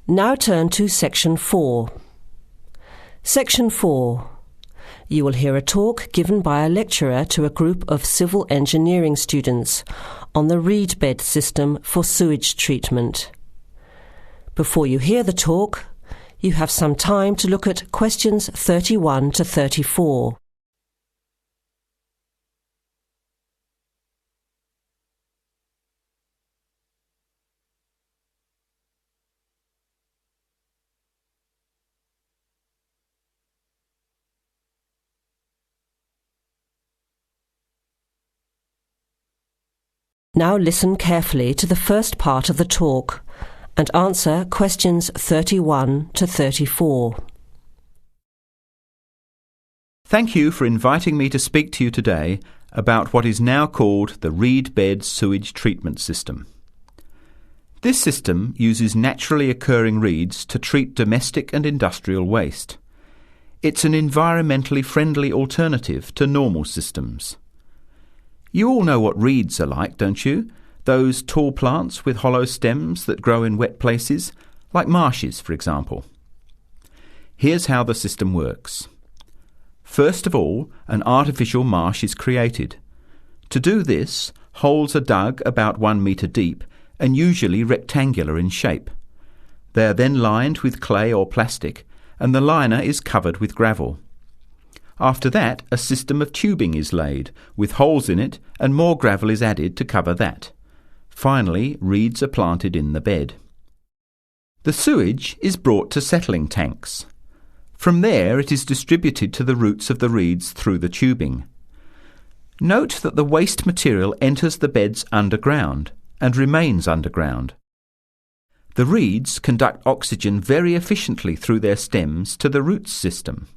Now turn to Section 4. Section 4. You will hear a talk given by a lecturer to a group of civil engineering students on the reed bed system for sewage treatment. Before you hear the talk, you have some time to look at questions 31 to 34. Now listen carefully to the first part of the talk and answer questions 31 to 34. Thank you for inviting me to speak to you today about what is now called the reed bed sewage treatment system. This system uses naturally occurring reeds to treat domestic and industrial waste. It's an environmentally friendly alternative to normal systems. You all know what reeds are like, don't you? Those tall plants with hollow stems that grow in wet places, like marshes, for example. Here's how the system works. First of all, an artificial marsh is created. To do this, holes are dug about 1 metre deep and usually rectangular in shape. They are then lined with clay or plastic, and the liner is covered with gravel. After that, a system of tubing is laid, with holes in it, and more gravel is added to cover that. Finally, reeds are planted in the bed. The sewage is brought to settling tanks. From there, it is distributed to the roots of the reeds through the tubing. Note that the waste material enters the beds underground and remains underground. The reeds conduct oxygen very efficiently through their stems to the roots system.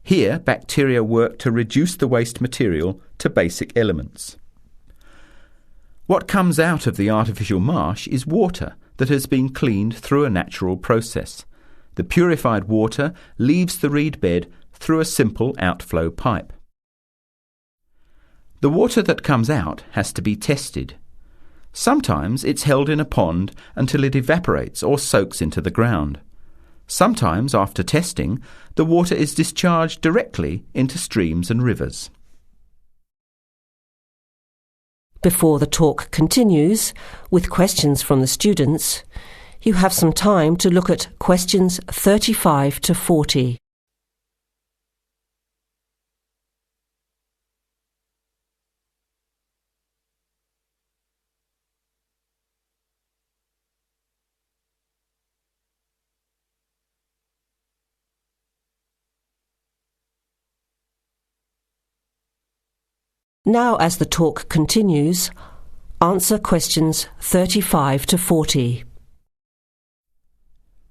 Here, bacteria work to reduce the waste material to basic elements. What comes out of the artificial marsh is water that has been cleaned through a natural process. The purified water leaves the reed bed through a simple outflow pipe. The water that comes out has to be tested. Sometimes it's held in a pond until it evaporates or soaks into the ground. Sometimes, after testing, the water is discharged directly into streams and rivers. Before the talk continues, with questions from the students, you have some time to look at questions 35 to 40. Now, as the talk continues, answer questions 35 to 40.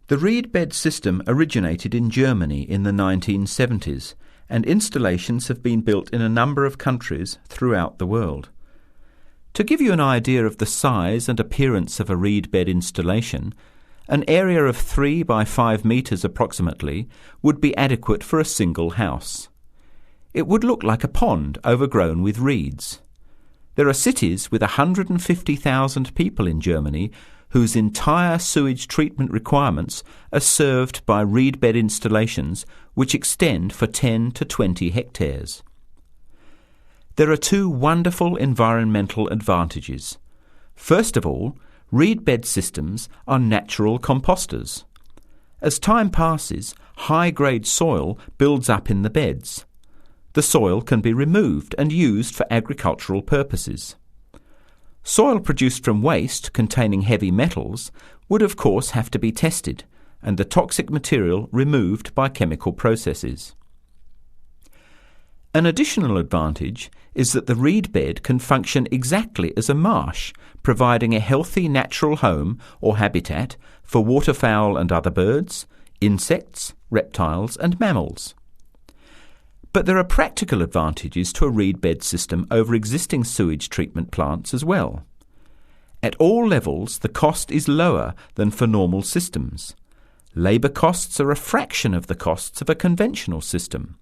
The reed bed system originated in Germany in the 1970s, and installations have been built in a number of countries throughout the world. To give you an idea of the size and appearance of a reed bed installation, an area of 3 by 5 metres approximately would be adequate for a single house. It would look like a pond overgrown with reeds. There are cities with 150,000 people in Germany whose entire sewage treatment requirements are served by reed bed installations which extend for 10 to 20 hectares. There are two wonderful environmental advantages. First of all, reed bed systems are natural composters. As time passes, high-grade soil builds up in the beds. The soil can be removed and used for agricultural purposes. Soil produced from waste containing heavy metals would of course have to be tested and the toxic material removed by chemical processes. An additional advantage is that the reed bed can function exactly as a marsh, providing a healthy natural home or habitat for waterfowl and other birds, insects, reptiles and mammals. But there are practical advantages to a reed bed system over existing sewage treatment plants as well. At all levels, the cost is lower than for normal systems. Labour costs are a fraction of the costs of a conventional system.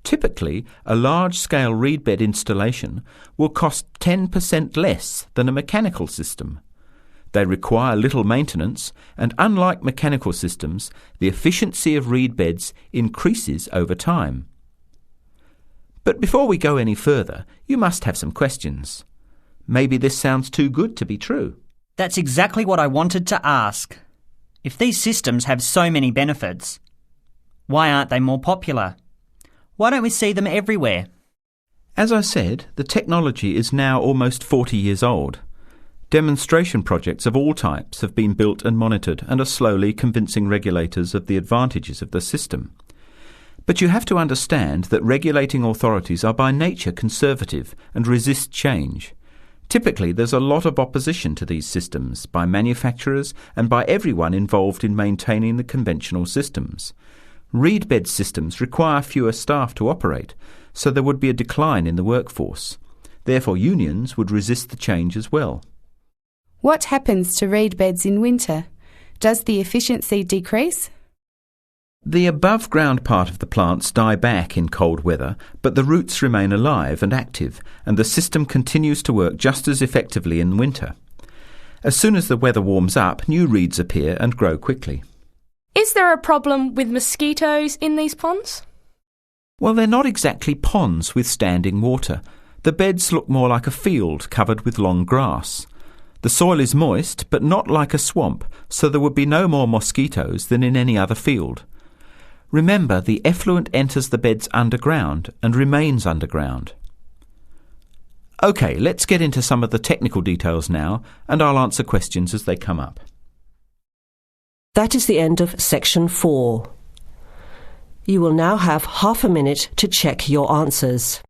Typically, a large-scale reed bed installation will cost 10% less than a mechanical system. They require little maintenance, and unlike mechanical systems, the efficiency of reed beds increases over time. But before we go any further, you must have some questions. Maybe this sounds too good to be true. That's exactly what I wanted to ask. If these systems have so many benefits, why aren't they more popular? Why don't we see them everywhere? As I said, the technology is now almost 40 years old. Demonstration projects of all types have been built and monitored and are slowly convincing regulators of the advantages of the system. But you have to understand that regulating authorities are by nature conservative and resist change. Typically, there's a lot of opposition to these systems by manufacturers and by everyone involved in maintaining the conventional systems. Reed bed systems require fewer staff to operate, so there would be a decline in the workforce. Therefore, unions would resist the change as well. What happens to reed beds in winter? Does the efficiency decrease? The above-ground part of the plants die back in cold weather, but the roots remain alive and active, and the system continues to work just as effectively in winter. As soon as the weather warms up, new reeds appear and grow quickly. Is there a problem with mosquitoes in these ponds? Well, they're not exactly ponds with standing water. The beds look more like a field covered with long grass. The soil is moist, but not like a swamp, so there would be no more mosquitoes than in any other field. Remember, the effluent enters the beds underground and remains underground. OK, let's get into some of the technical details now, and I'll answer questions as they come up. That is the end of Section 4. You will now have half a minute to check your answers.